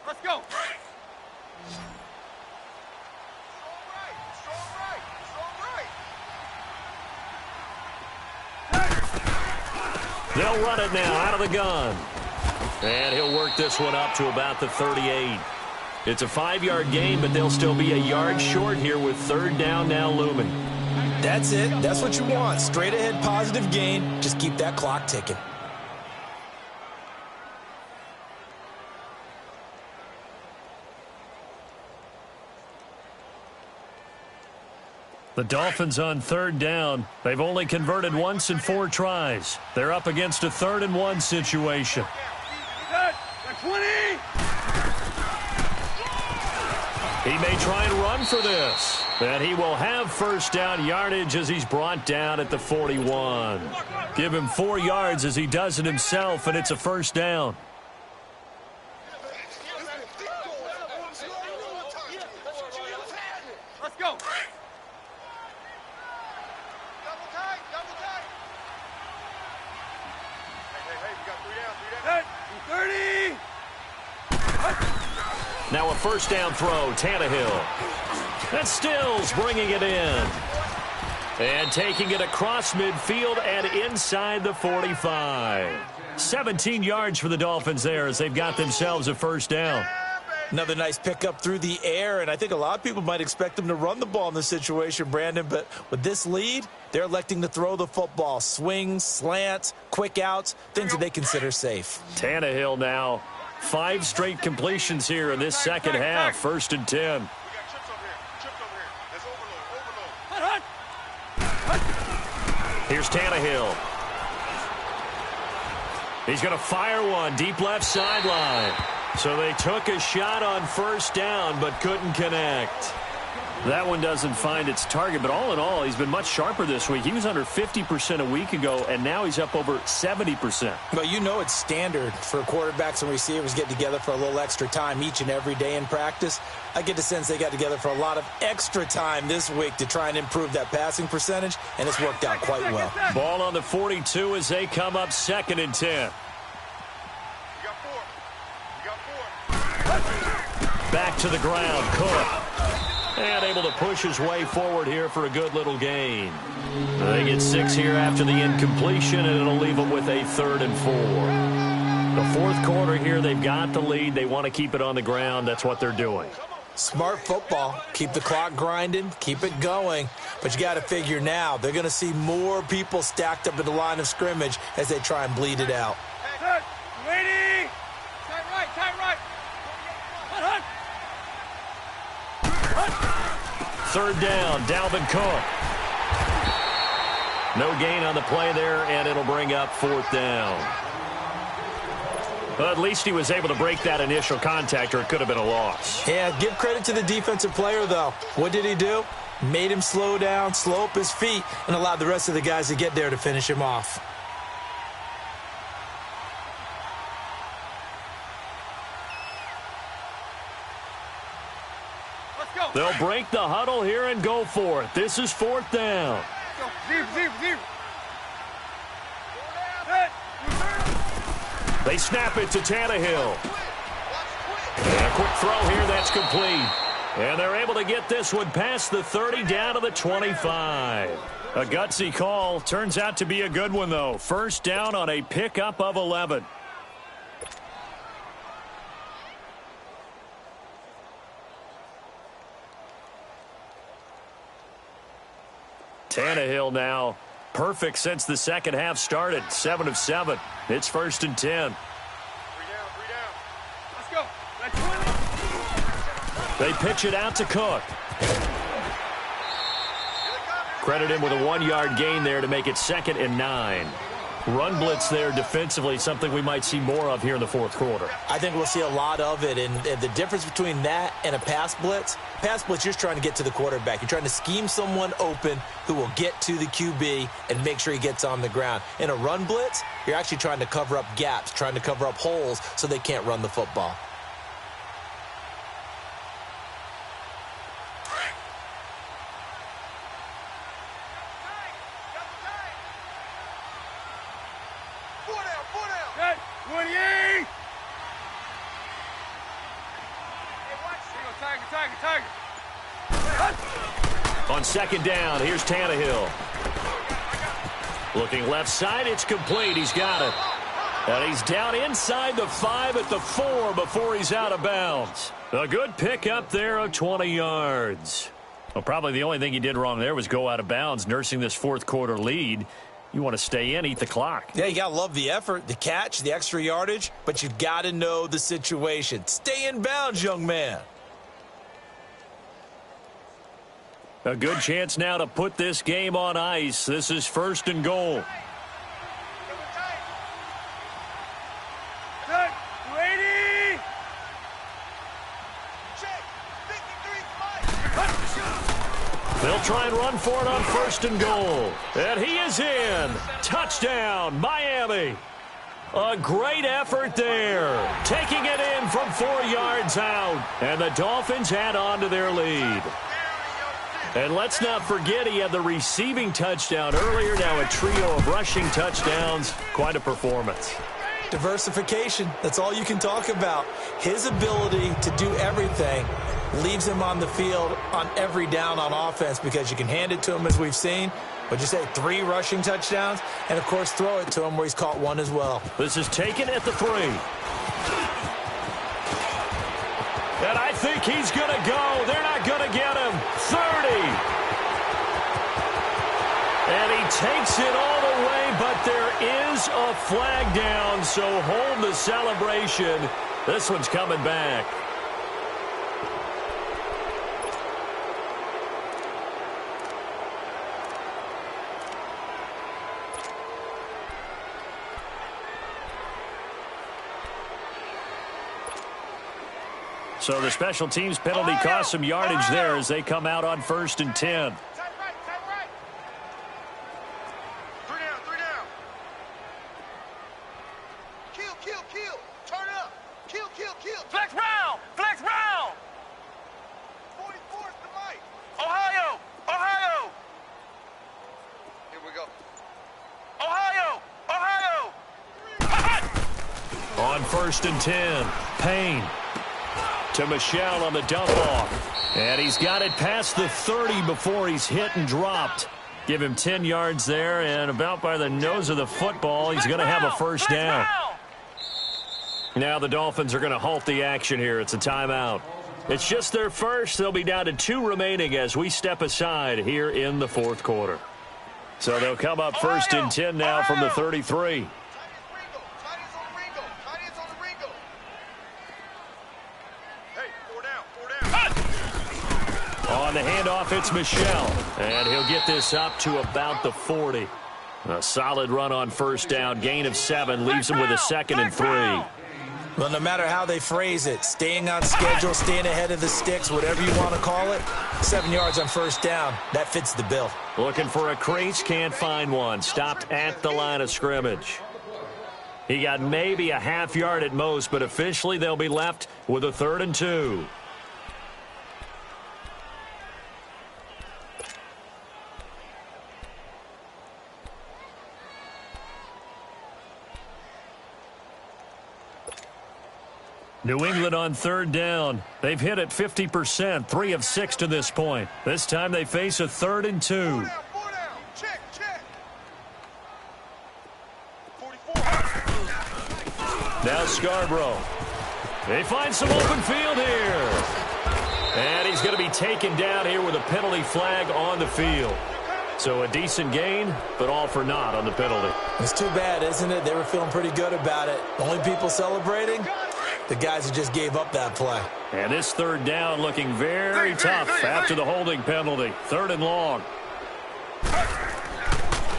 Let's go. They'll run it now out of the gun. And he'll work this one up to about the 38. It's a 5-yard gain, but they'll still be a yard short here with 3rd down now looming. That's it. That's what you want. Straight ahead positive gain. Just keep that clock ticking. The Dolphins on 3rd down. They've only converted once in 4 tries. They're up against a 3rd and 1 situation. Good. 20. He may try and run for this. And he will have 1st down yardage as he's brought down at the 41. Give him 4 yards as he does it himself, and it's a 1st down. Let's go. Hey, 30. Now a 1st down throw, Tannehill. That's Stills bringing it in. And taking it across midfield and inside the 45. 17 yards for the Dolphins there as they've got themselves a 1st down. Another nice pickup through the air, and I think a lot of people might expect them to run the ball in this situation, Brandon, but with this lead, they're electing to throw the football. Swings, slants, quick outs, things that they consider safe. Tannehill now, 5 straight completions here in this second half. 1st and 10. Here's Tannehill. He's going to fire one deep left sideline. So they took a shot on 1st down but couldn't connect. That one doesn't find its target, but all in all, he's been much sharper this week. He was under 50% a week ago, and now he's up over 70%. Well, you know it's standard for quarterbacks and receivers getting together for a little extra time each and every day in practice. I get the sense they got together for a lot of extra time this week to try and improve that passing percentage, and it's worked out quite well. Ball on the 42 as they come up 2nd and 10. Back to the ground, Cook. And able to push his way forward here for a good little gain. They get 6 here after the incompletion, and it'll leave them with a 3rd and 4. The 4th quarter here, they've got the lead. They want to keep it on the ground. That's what they're doing. Smart football. Keep the clock grinding. Keep it going. But you got to figure now, they're going to see more people stacked up at the line of scrimmage as they try and bleed it out. Hey, waiting. Tight right, tight right. Hunt. 3rd down, Dalvin Cook. No gain on the play there, and it'll bring up 4th down. Well, at least he was able to break that initial contact, or it could have been a loss. Yeah, give credit to the defensive player, though. What did he do? Made him slow down, slow up his feet, and allowed the rest of the guys to get there to finish him off. They'll break the huddle here and go for it. This is 4th down. Zero. They snap it to Tannehill. And a quick throw here that's complete. And they're able to get this one past the 30 down to the 25. A gutsy call. Turns out to be a good one, though. First down on a pickup of 11. Tannehill now perfect since the second half started. 7 of 7. It's 1st and 10. 3 down. Let's go. That's 20. They pitch it out to Cook. Credit him with a 1-yard gain there to make it 2nd and 9. Run blitz there defensively, something we might see more of here in the 4th quarter. I think we'll see a lot of it, and the difference between that and a pass blitz, you're just trying to get to the quarterback. You're trying to scheme someone open who will get to the QB and make sure he gets on the ground. In a run blitz, you're actually trying to cover up gaps, trying to cover up holes so they can't run the football. On 2nd down, here's Tannehill. Looking left side, it's complete. He's got it. And he's down inside the 5 at the 4 before he's out of bounds. A good pickup there of 20 yards. Well, probably the only thing he did wrong there was go out of bounds, nursing this 4th quarter lead. You want to stay in, eat the clock. Yeah, you got to love the effort, the catch, the extra yardage, but you got to know the situation. Stay in bounds, young man. A good chance now to put this game on ice. This is 1st and goal. They'll try and run for it on 1st and goal. And he is in. Touchdown, Miami. A great effort there. Taking it in from 4 yards out. And the Dolphins add on to their lead. And let's not forget he had the receiving touchdown earlier. Now a trio of rushing touchdowns. Quite a performance. Diversification. That's all you can talk about. His ability to do everything leaves him on the field on every down on offense because you can hand it to him as we've seen. But you say 3 rushing touchdowns and, of course, throw it to him where he's caught 1 as well. This is taken at the 3. And I think he's going to go. They're not going to get him. 30. And he takes it all the way, but there is a flag down, so hold the celebration. This one's coming back. So the special teams penalty cost some yardage there as they come out on 1st and 10. Kill. Turn up. Kill. Flex round. 44 is the mic. Ohio. Here we go. Ohio. On 1st and 10, Payne to Michelle on the dump off. And he's got it past the 30 before he's hit and dropped. Give him 10 yards there, and about by the nose of the football, he's going to have a first down. Now the Dolphins are going to halt the action here. It's a timeout. It's just their first. They'll be down to 2 remaining as we step aside here in the 4th quarter. So they'll come up 1st and 10 now from the 33. On the handoff, it's Michelle. And he'll get this up to about the 40. A solid run on 1st down. Gain of 7 leaves him with a 2nd and 3. Well, no matter how they phrase it, staying on schedule, staying ahead of the sticks, whatever you want to call it, 7 yards on 1st down, that fits the bill. Looking for a crease, can't find one. Stopped at the line of scrimmage. He got maybe a half yard at most, but officially they'll be left with a 3rd and 2. New England on third down. They've hit it 50%, 3 of 6 to this point. This time they face a 3rd and 2. 4 down. Check. 44. Now Scarborough. They find some open field here. And he's going to be taken down here with a penalty flag on the field. So a decent gain, but all for naught on the penalty. It's too bad, isn't it? They were feeling pretty good about it. Only people celebrating, the guys who just gave up that play. And this 3rd down looking very tough after the holding penalty. 3rd and long.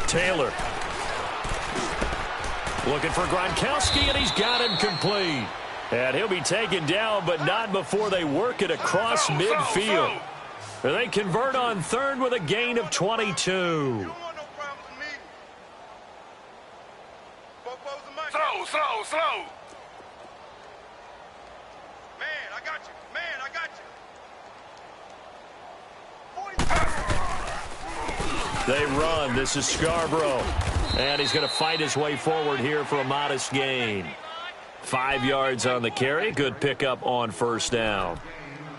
Taylor. Looking for Gronkowski, and he's got him complete. And he'll be taken down, but not before they work it across midfield. They convert on 3rd with a gain of 22. Throw. Man, I got you. They run. This is Scarborough. And he's going to fight his way forward here for a modest gain. 5 yards on the carry. Good pickup on 1st down.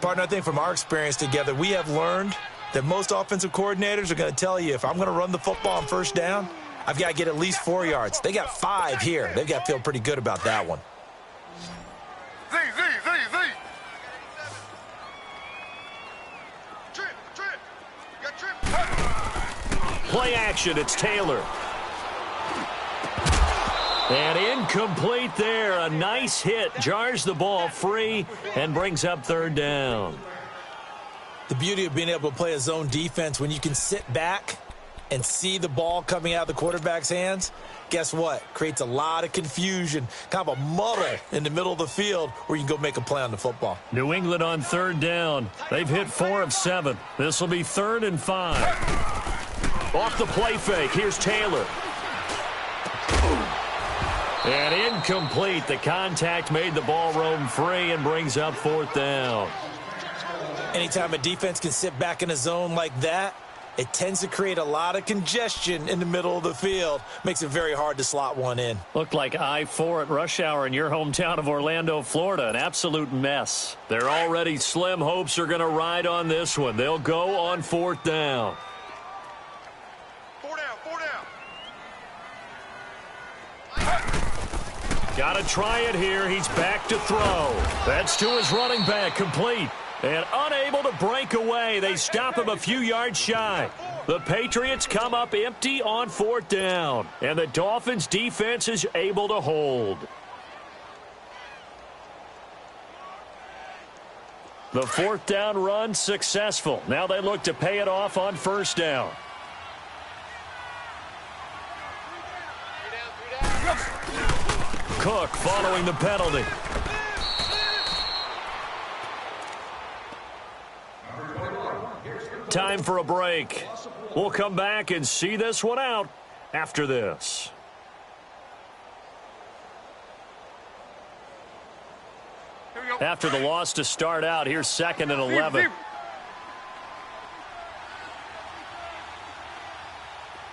Partner, I think from our experience together, we have learned that most offensive coordinators are going to tell you, if I'm going to run the football on 1st down, I've got to get at least 4 yards. They got 5 here. They've got to feel pretty good about that one. Z. Trip. You got trip. Play action. It's Taylor. And incomplete there. A nice hit. Jars the ball free and brings up 3rd down. The beauty of being able to play a zone defense, when you can sit back and see the ball coming out of the quarterback's hands, guess what? Creates a lot of confusion, kind of a muddle in the middle of the field where you can go make a play on the football. New England on 3rd down. They've hit 4 of 7. This will be 3rd and 5. Off the play fake. Here's Taylor. And incomplete. The contact made the ball roam free and brings up 4th down. Anytime a defense can sit back in a zone like that, it tends to create a lot of congestion in the middle of the field. Makes it very hard to slot one in. Looked like I-4 at rush hour in your hometown of Orlando, Florida. An absolute mess. Their already slim hopes are going to ride on this one. They'll go on 4th down. 4 down. Got to try it here. He's back to throw. That's to his running back, complete. And unable to break away. They stop him a few yards shy. The Patriots come up empty on 4th down. And the Dolphins' defense is able to hold. The 4th down run successful. Now they look to pay it off on 1st down. Cook following the penalty. Time for a break. We'll come back and see this one out after this. After the loss to start out, here's 2nd and 11.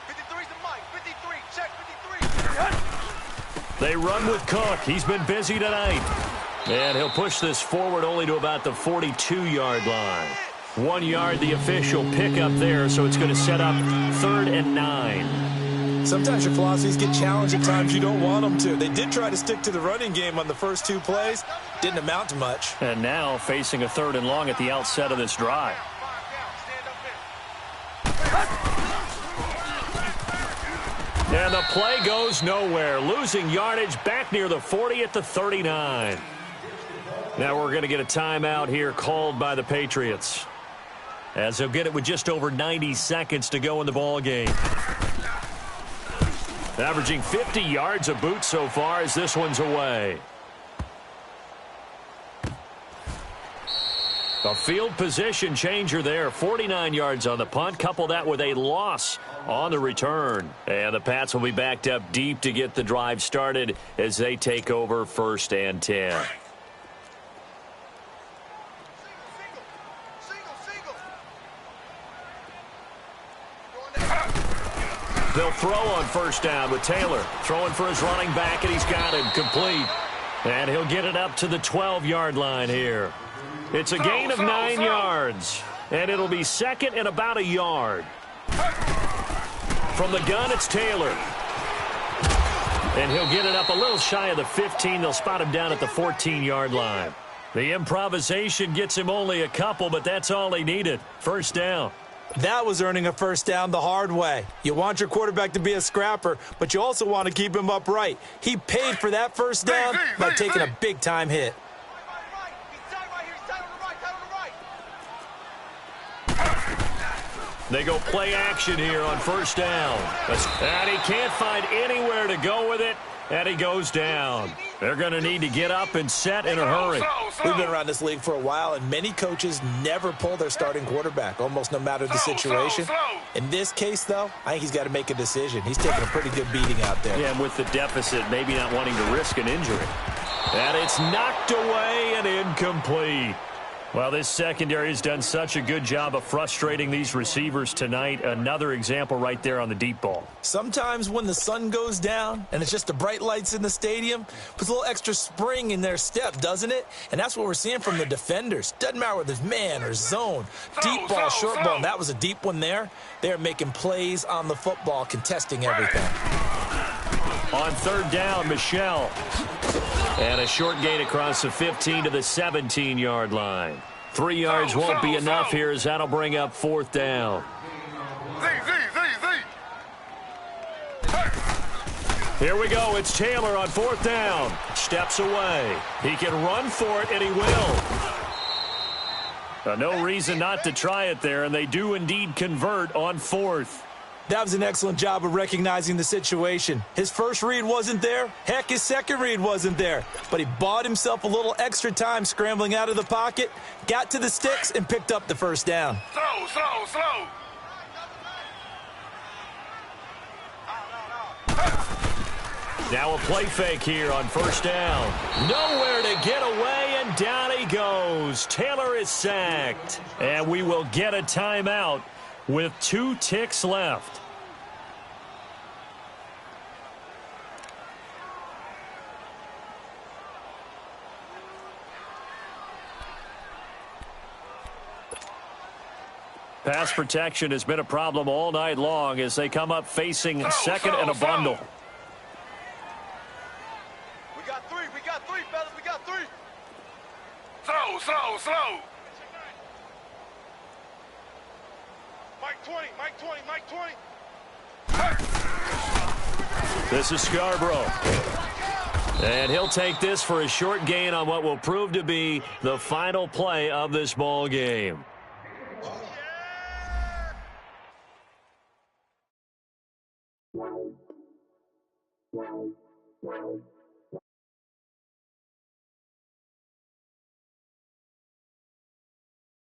53's the mic. 53. Check 53. They run with Cook. He's been busy tonight. And he'll push this forward only to about the 42-yard line. 1 yard, the official pickup there, so it's going to set up 3rd and 9. Sometimes your philosophies get challenged at times you don't want them to. They did try to stick to the running game on the first 2 plays. Didn't amount to much. And now facing a 3rd and long at the outset of this drive. And the play goes nowhere. Losing yardage back near the 40 at the 39. Now we're going to get a timeout here called by the Patriots, as they'll get it with just over 90 seconds to go in the ball game. Averaging 50 yards a boot so far as this one's away. A field position changer there. 49 yards on the punt. Couple that with a loss on the return. And the Pats will be backed up deep to get the drive started as they take over 1st and 10. They'll throw on 1st down with Taylor throwing for his running back, and he's got him complete. And he'll get it up to the 12-yard line here. It's a gain of 9 yards. And it'll be second and about a yard. From the gun, it's Taylor. And he'll get it up a little shy of the 15. They'll spot him down at the 14-yard line. The improvisation gets him only a couple, but that's all he needed. First down. That was earning a first down the hard way. You want your quarterback to be a scrapper, but you also want to keep him upright. He paid for that first down by taking a big-time hit. They go play action here on first down. And he can't find anywhere to go with it, and he goes down. They're going to need to get up and set in a hurry. We've been around this league for a while, and many coaches never pull their starting quarterback, almost no matter the situation. In this case, though, I think he's got to make a decision. He's taking a pretty good beating out there. Yeah, and with the deficit, maybe not wanting to risk an injury. And it's knocked away and incomplete. Well, this secondary has done such a good job of frustrating these receivers tonight. Another example right there on the deep ball. Sometimes when the sun goes down and it's just the bright lights in the stadium, puts a little extra spring in their step, doesn't it? And that's what we're seeing from the defenders. Doesn't matter whether it's man or zone, deep ball, short ball. And that was a deep one there. They're making plays on the football, contesting everything. On third down, Michelle. And a short gain across the 15 to the 17-yard line. 3 yards won't be enough here as that'll bring up fourth down. Here we go. It's Taylor on fourth down. Steps away. He can run for it, and he will. No reason not to try it there, and they do indeed convert on fourth. That was an excellent job of recognizing the situation. His first read wasn't there. Heck, his second read wasn't there. But he bought himself a little extra time scrambling out of the pocket, got to the sticks, and picked up the first down. Slow. Now a play fake here on first down. Nowhere to get away, and down he goes. Taylor is sacked. And we will get a timeout with 2 ticks left. Pass protection has been a problem all night long as they come up facing second and a bundle. We got three, fellas, we got three. Slow. Mike 20. This is Scarborough. And he'll take this for a short gain on what will prove to be the final play of this ball game. Yeah.